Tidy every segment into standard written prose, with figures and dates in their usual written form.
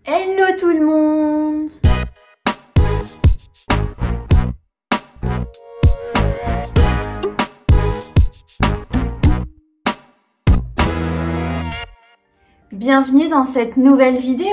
Hello tout le monde! Bienvenue dans cette nouvelle vidéo!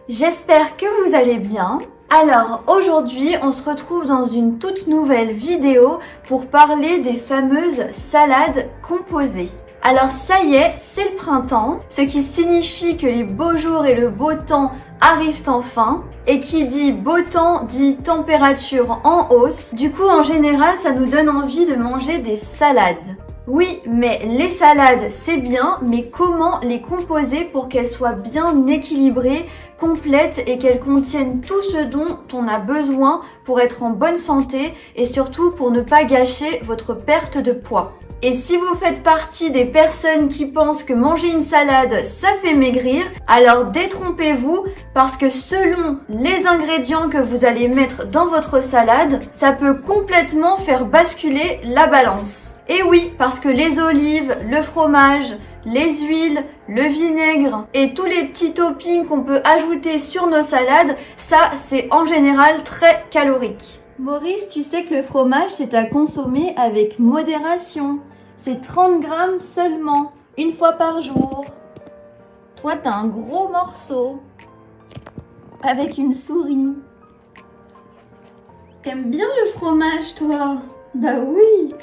J'espère que vous allez bien. Alors aujourd'hui, on se retrouve dans une toute nouvelle vidéo pour parler des fameuses salades composées. Alors ça y est, c'est le printemps, ce qui signifie que les beaux jours et le beau temps arrivent enfin. Et qui dit beau temps dit température en hausse. Du coup, en général, ça nous donne envie de manger des salades. Oui, mais les salades, c'est bien, mais comment les composer pour qu'elles soient bien équilibrées, complètes et qu'elles contiennent tout ce dont on a besoin pour être en bonne santé et surtout pour ne pas gâcher votre perte de poids. Et si vous faites partie des personnes qui pensent que manger une salade, ça fait maigrir, alors détrompez-vous parce que selon les ingrédients que vous allez mettre dans votre salade, ça peut complètement faire basculer la balance. Et oui, parce que les olives, le fromage, les huiles, le vinaigre et tous les petits toppings qu'on peut ajouter sur nos salades, ça c'est en général très calorique. Maurice, tu sais que le fromage c'est à consommer avec modération. C'est 30 grammes seulement, une fois par jour. Toi t'as un gros morceau avec une souris. T'aimes bien le fromage toi? Bah oui!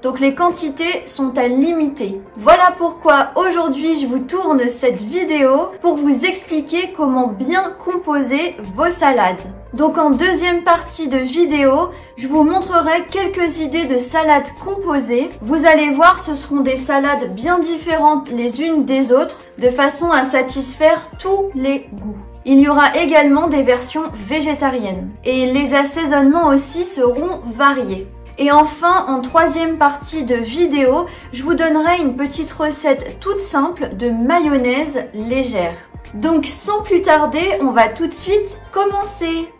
Donc les quantités sont à limiter. Voilà pourquoi aujourd'hui je vous tourne cette vidéo pour vous expliquer comment bien composer vos salades. Donc en deuxième partie de vidéo, je vous montrerai quelques idées de salades composées. Vous allez voir, ce seront des salades bien différentes les unes des autres, de façon à satisfaire tous les goûts. Il y aura également des versions végétariennes. Et les assaisonnements aussi seront variés. Et enfin, en troisième partie de vidéo, je vous donnerai une petite recette toute simple de mayonnaise légère. Donc sans plus tarder, on va tout de suite commencer.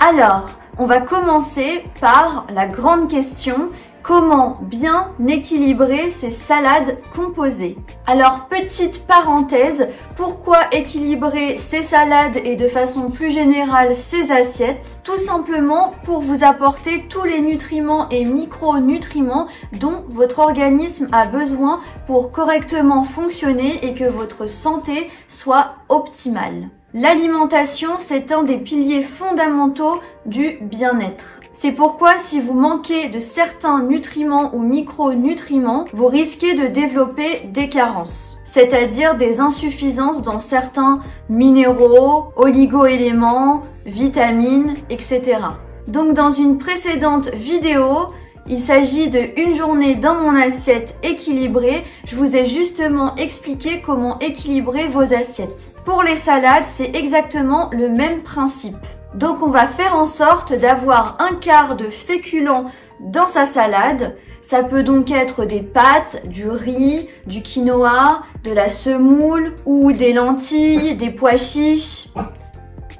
Alors, on va commencer par la grande question. Comment bien équilibrer ces salades composées? Alors, petite parenthèse, pourquoi équilibrer ces salades et de façon plus générale ces assiettes? Tout simplement pour vous apporter tous les nutriments et micronutriments dont votre organisme a besoin pour correctement fonctionner et que votre santé soit optimale. L'alimentation, c'est un des piliers fondamentaux du bien-être. C'est pourquoi si vous manquez de certains nutriments ou micronutriments, vous risquez de développer des carences, c'est-à-dire des insuffisances dans certains minéraux, oligo-éléments, vitamines, etc. Donc dans une précédente vidéo, il s'agit de une journée dans mon assiette équilibrée. Je vous ai justement expliqué comment équilibrer vos assiettes. Pour les salades, c'est exactement le même principe. Donc on va faire en sorte d'avoir un quart de féculents dans sa salade. Ça peut donc être des pâtes, du riz, du quinoa, de la semoule ou des lentilles, des pois chiches,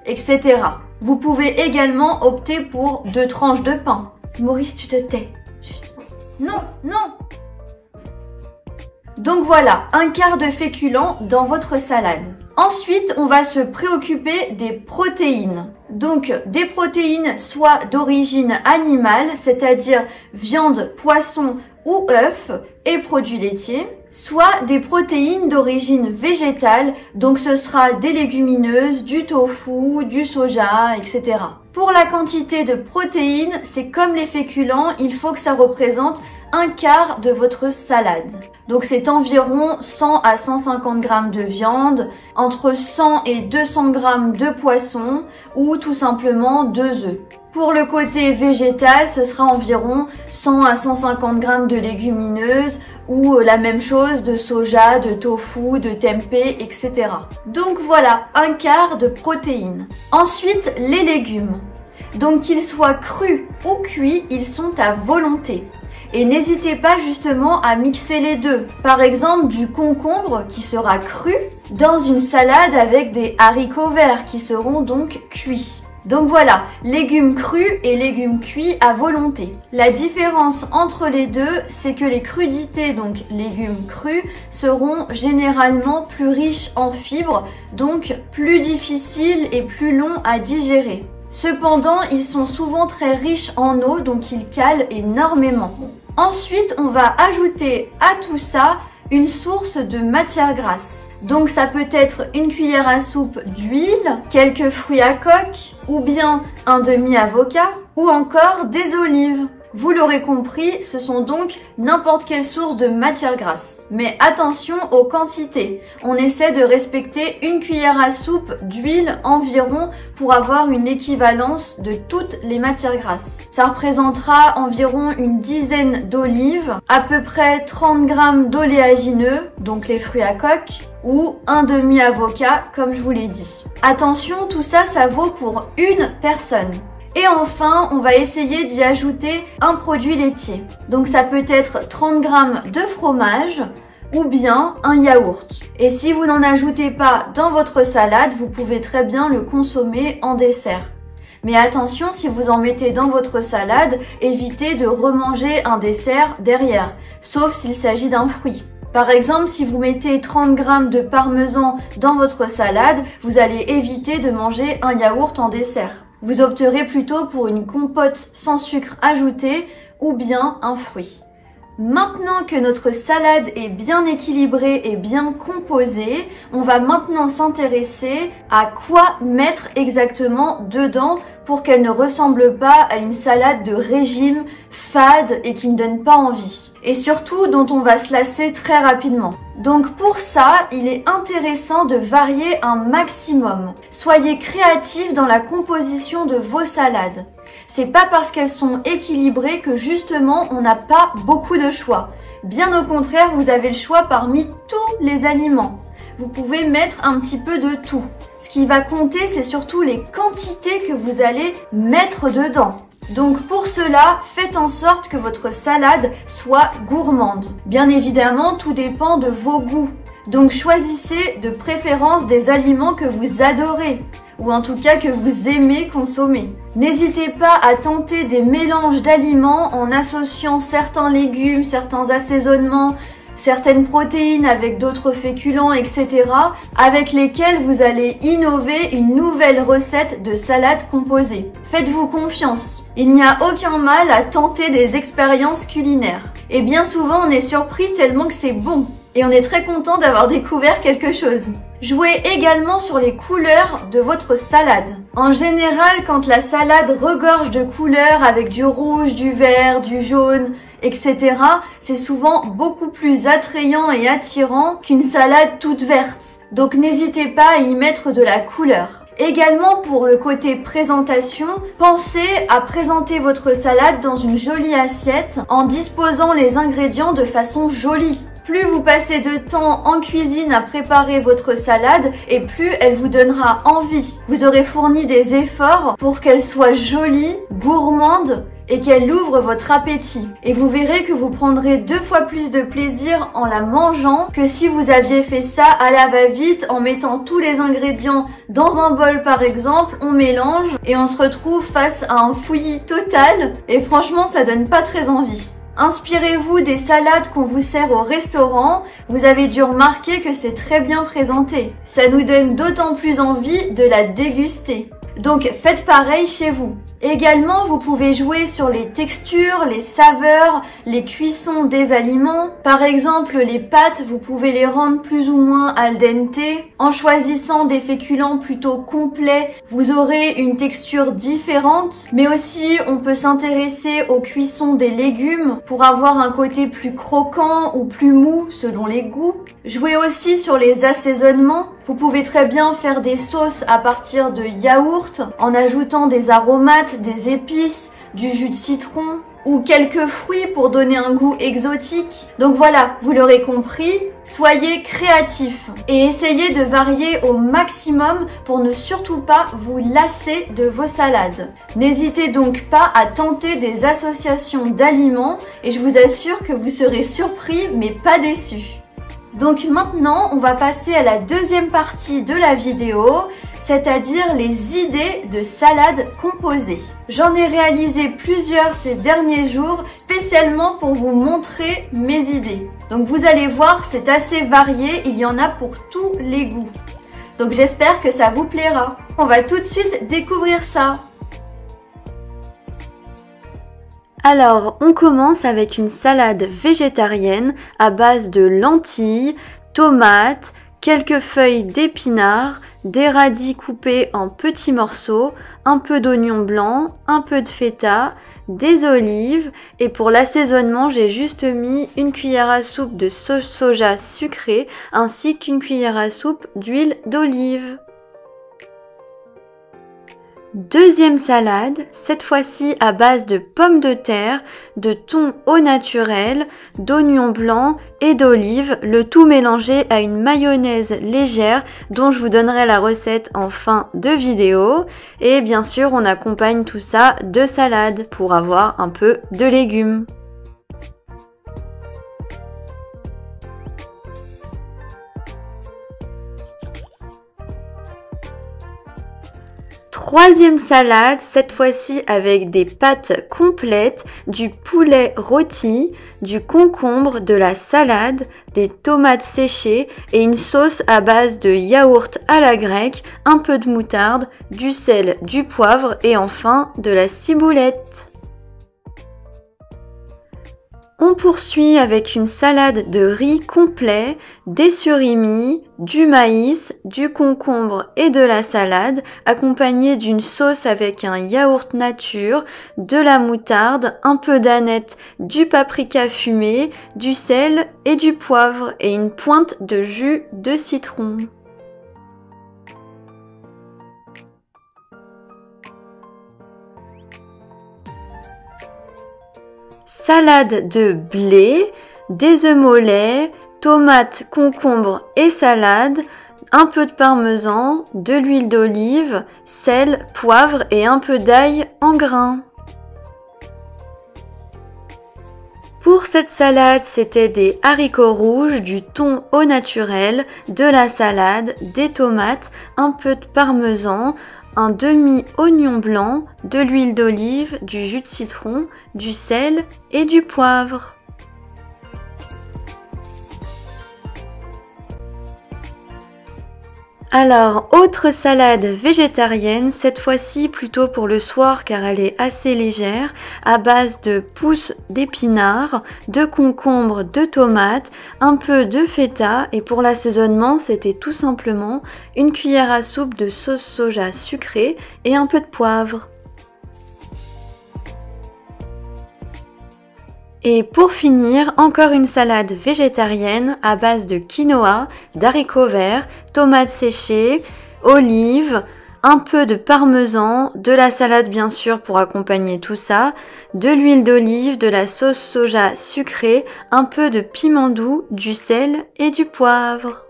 etc. Vous pouvez également opter pour 2 tranches de pain. Maurice, tu te tais. Non, non! Donc voilà, un quart de féculents dans votre salade. Ensuite, on va se préoccuper des protéines. Donc, des protéines soit d'origine animale, c'est-à-dire viande, poisson ou œufs et produits laitiers, soit des protéines d'origine végétale, donc ce sera des légumineuses, du tofu, du soja, etc. Pour la quantité de protéines, c'est comme les féculents, il faut que ça représente un quart de votre salade. Donc c'est environ 100 à 150 grammes de viande, entre 100 et 200 grammes de poisson ou tout simplement 2 œufs. Pour le côté végétal, ce sera environ 100 à 150 grammes de légumineuses ou la même chose de soja, de tofu, de tempeh, etc. Donc voilà, un quart de protéines. Ensuite, les légumes. Donc qu'ils soient crus ou cuits, ils sont à volonté. Et n'hésitez pas justement à mixer les deux. Par exemple, du concombre qui sera cru dans une salade avec des haricots verts qui seront donc cuits. Donc voilà, légumes crus et légumes cuits à volonté. La différence entre les deux, c'est que les crudités, donc légumes crus, seront généralement plus riches en fibres, donc plus difficiles et plus longs à digérer. Cependant, ils sont souvent très riches en eau, donc ils calent énormément. Ensuite, on va ajouter à tout ça une source de matière grasse. Donc ça peut être une cuillère à soupe d'huile, quelques fruits à coque, ou bien un demi-avocat, ou encore des olives. Vous l'aurez compris, ce sont donc n'importe quelle source de matière grasse. Mais attention aux quantités. On essaie de respecter une cuillère à soupe d'huile environ pour avoir une équivalence de toutes les matières grasses. Ça représentera environ une dizaine d'olives, à peu près 30 g d'oléagineux, donc les fruits à coque, ou un demi-avocat comme je vous l'ai dit. Attention, tout ça, ça vaut pour une personne. Et enfin, on va essayer d'y ajouter un produit laitier. Donc ça peut être 30 g de fromage ou bien un yaourt. Et si vous n'en ajoutez pas dans votre salade, vous pouvez très bien le consommer en dessert. Mais attention, si vous en mettez dans votre salade, évitez de remanger un dessert derrière, sauf s'il s'agit d'un fruit. Par exemple, si vous mettez 30 g de parmesan dans votre salade, vous allez éviter de manger un yaourt en dessert. Vous opterez plutôt pour une compote sans sucre ajouté ou bien un fruit. Maintenant que notre salade est bien équilibrée et bien composée, on va maintenant s'intéresser à quoi mettre exactement dedans pour qu'elle ne ressemble pas à une salade de régime fade et qui ne donne pas envie. Et surtout dont on va se lasser très rapidement. Donc pour ça, il est intéressant de varier un maximum. Soyez créatifs dans la composition de vos salades. C'est pas parce qu'elles sont équilibrées que justement on n'a pas beaucoup de choix. Bien au contraire, vous avez le choix parmi tous les aliments. Vous pouvez mettre un petit peu de tout. Ce qui va compter, c'est surtout les quantités que vous allez mettre dedans. Donc pour cela, faites en sorte que votre salade soit gourmande. Bien évidemment, tout dépend de vos goûts. Donc choisissez de préférence des aliments que vous adorez, ou en tout cas que vous aimez consommer. N'hésitez pas à tenter des mélanges d'aliments en associant certains légumes, certains assaisonnements, certaines protéines avec d'autres féculents, etc. avec lesquels vous allez innover une nouvelle recette de salade composée. Faites-vous confiance. Il n'y a aucun mal à tenter des expériences culinaires. Et bien souvent, on est surpris tellement que c'est bon. Et on est très content d'avoir découvert quelque chose. Jouez également sur les couleurs de votre salade. En général, quand la salade regorge de couleurs avec du rouge, du vert, du jaune, etc., c'est souvent beaucoup plus attrayant et attirant qu'une salade toute verte. Donc n'hésitez pas à y mettre de la couleur. Également pour le côté présentation, pensez à présenter votre salade dans une jolie assiette en disposant les ingrédients de façon jolie. Plus vous passez de temps en cuisine à préparer votre salade et plus elle vous donnera envie. Vous aurez fourni des efforts pour qu'elle soit jolie, gourmande et qu'elle ouvre votre appétit. Et vous verrez que vous prendrez 2 fois plus de plaisir en la mangeant que si vous aviez fait ça à la va-vite en mettant tous les ingrédients dans un bol par exemple, on mélange et on se retrouve face à un fouillis total et franchement ça donne pas très envie. Inspirez-vous des salades qu'on vous sert au restaurant, vous avez dû remarquer que c'est très bien présenté. Ça nous donne d'autant plus envie de la déguster. Donc faites pareil chez vous. Également, vous pouvez jouer sur les textures, les saveurs, les cuissons des aliments. Par exemple, les pâtes, vous pouvez les rendre plus ou moins al dente. En choisissant des féculents plutôt complets, vous aurez une texture différente. Mais aussi, on peut s'intéresser aux cuissons des légumes pour avoir un côté plus croquant ou plus mou selon les goûts. Jouez aussi sur les assaisonnements. Vous pouvez très bien faire des sauces à partir de yaourt en ajoutant des aromates, des épices, du jus de citron ou quelques fruits pour donner un goût exotique. Donc voilà, vous l'aurez compris, soyez créatifs et essayez de varier au maximum pour ne surtout pas vous lasser de vos salades. N'hésitez donc pas à tenter des associations d'aliments et je vous assure que vous serez surpris mais pas déçus. Donc maintenant, on va passer à la deuxième partie de la vidéo. c'est-à-dire les idées de salade composée. J'en ai réalisé plusieurs ces derniers jours, spécialement pour vous montrer mes idées. Donc vous allez voir, c'est assez varié, il y en a pour tous les goûts. Donc j'espère que ça vous plaira. On va tout de suite découvrir ça. Alors, on commence avec une salade végétarienne à base de lentilles, tomates, quelques feuilles d'épinards, des radis coupés en petits morceaux, un peu d'oignon blanc, un peu de feta, des olives et pour l'assaisonnement, j'ai juste mis une cuillère à soupe de sauce soja sucrée ainsi qu'une cuillère à soupe d'huile d'olive. Deuxième salade, cette fois-ci à base de pommes de terre, de thon au naturel, d'oignons blancs et d'olives, le tout mélangé à une mayonnaise légère dont je vous donnerai la recette en fin de vidéo. Et bien sûr, on accompagne tout ça de salade pour avoir un peu de légumes. Troisième salade, cette fois-ci avec des pâtes complètes, du poulet rôti, du concombre, de la salade, des tomates séchées et une sauce à base de yaourt à la grecque, un peu de moutarde, du sel, du poivre et enfin de la ciboulette. On poursuit avec une salade de riz complet, des surimi, du maïs, du concombre et de la salade, accompagnée d'une sauce avec un yaourt nature, de la moutarde, un peu d'aneth, du paprika fumé, du sel et du poivre et une pointe de jus de citron. Salade de blé, des œufs mollets, tomates, concombres et salade, un peu de parmesan, de l'huile d'olive, sel, poivre et un peu d'ail en grains. Pour cette salade, c'était des haricots rouges, du thon au naturel, de la salade, des tomates, un peu de parmesan, un demi-oignon blanc, de l'huile d'olive, du jus de citron, du sel et du poivre. Alors, autre salade végétarienne, cette fois-ci plutôt pour le soir car elle est assez légère, à base de pousses d'épinards, de concombres, de tomates, un peu de feta et pour l'assaisonnement, c'était tout simplement une cuillère à soupe de sauce soja sucrée et un peu de poivre. Et pour finir, encore une salade végétarienne à base de quinoa, d'haricots verts, tomates séchées, olives, un peu de parmesan, de la salade bien sûr pour accompagner tout ça, de l'huile d'olive, de la sauce soja sucrée, un peu de piment doux, du sel et du poivre.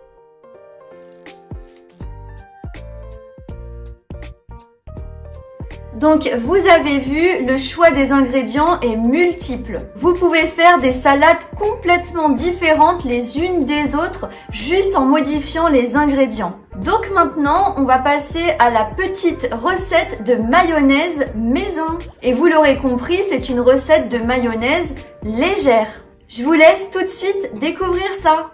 Donc vous avez vu, le choix des ingrédients est multiple. Vous pouvez faire des salades complètement différentes les unes des autres juste en modifiant les ingrédients. Donc maintenant, on va passer à la petite recette de mayonnaise maison. Et vous l'aurez compris, c'est une recette de mayonnaise légère. Je vous laisse tout de suite découvrir ça.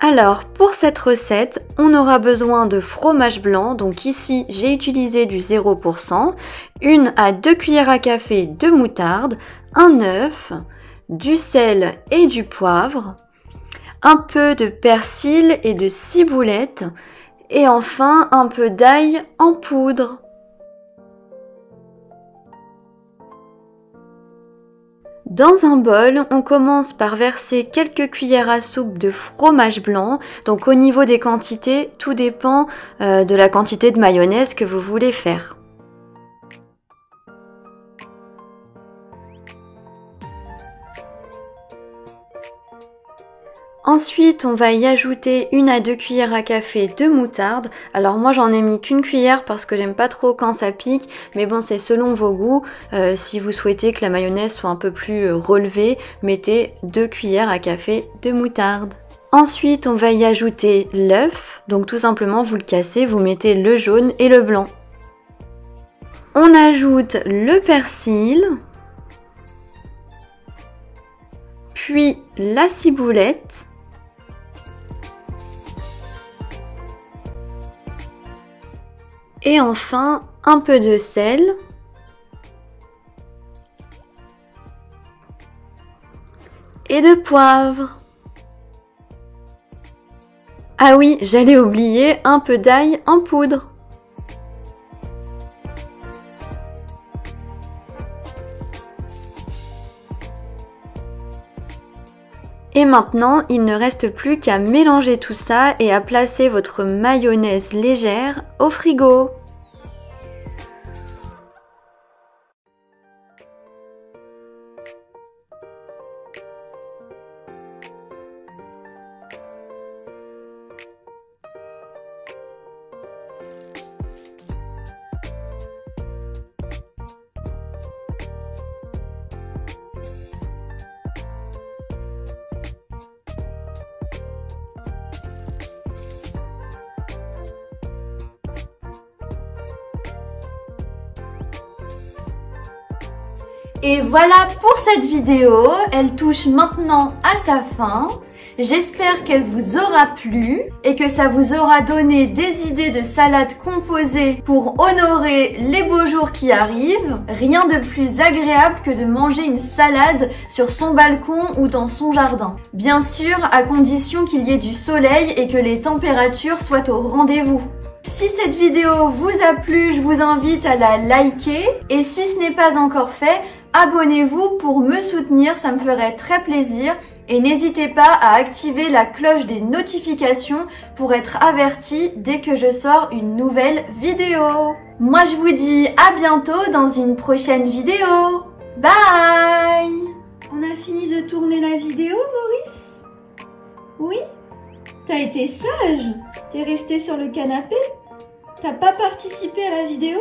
Alors pour cette recette, on aura besoin de fromage blanc, donc ici j'ai utilisé du 0%, 1 à 2 cuillères à café de moutarde, un œuf, du sel et du poivre, un peu de persil et de ciboulette et enfin un peu d'ail en poudre. Dans un bol, on commence par verser quelques cuillères à soupe de fromage blanc. Donc au niveau des quantités, tout dépend de la quantité de mayonnaise que vous voulez faire. Ensuite, on va y ajouter 1 à 2 cuillères à café de moutarde. Alors moi, j'en ai mis qu'une cuillère parce que j'aime pas trop quand ça pique. Mais bon, c'est selon vos goûts. Si vous souhaitez que la mayonnaise soit un peu plus relevée, mettez 2 cuillères à café de moutarde. Ensuite, on va y ajouter l'œuf. Donc tout simplement, vous le cassez, vous mettez le jaune et le blanc. On ajoute le persil, puis la ciboulette, et enfin un peu de sel et de poivre. Ah oui, j'allais oublier un peu d'ail en poudre. Et maintenant, il ne reste plus qu'à mélanger tout ça et à placer votre mayonnaise légère au frigo. Et voilà pour cette vidéo, elle touche maintenant à sa fin. J'espère qu'elle vous aura plu et que ça vous aura donné des idées de salades composées pour honorer les beaux jours qui arrivent. Rien de plus agréable que de manger une salade sur son balcon ou dans son jardin. Bien sûr, à condition qu'il y ait du soleil et que les températures soient au rendez-vous. Si cette vidéo vous a plu, je vous invite à la liker et si ce n'est pas encore fait, abonnez-vous pour me soutenir, ça me ferait très plaisir. Et n'hésitez pas à activer la cloche des notifications pour être averti dès que je sors une nouvelle vidéo. Moi je vous dis à bientôt dans une prochaine vidéo. Bye! On a fini de tourner la vidéo, Maurice? Oui? T'as été sage? T'es resté sur le canapé? T'as pas participé à la vidéo?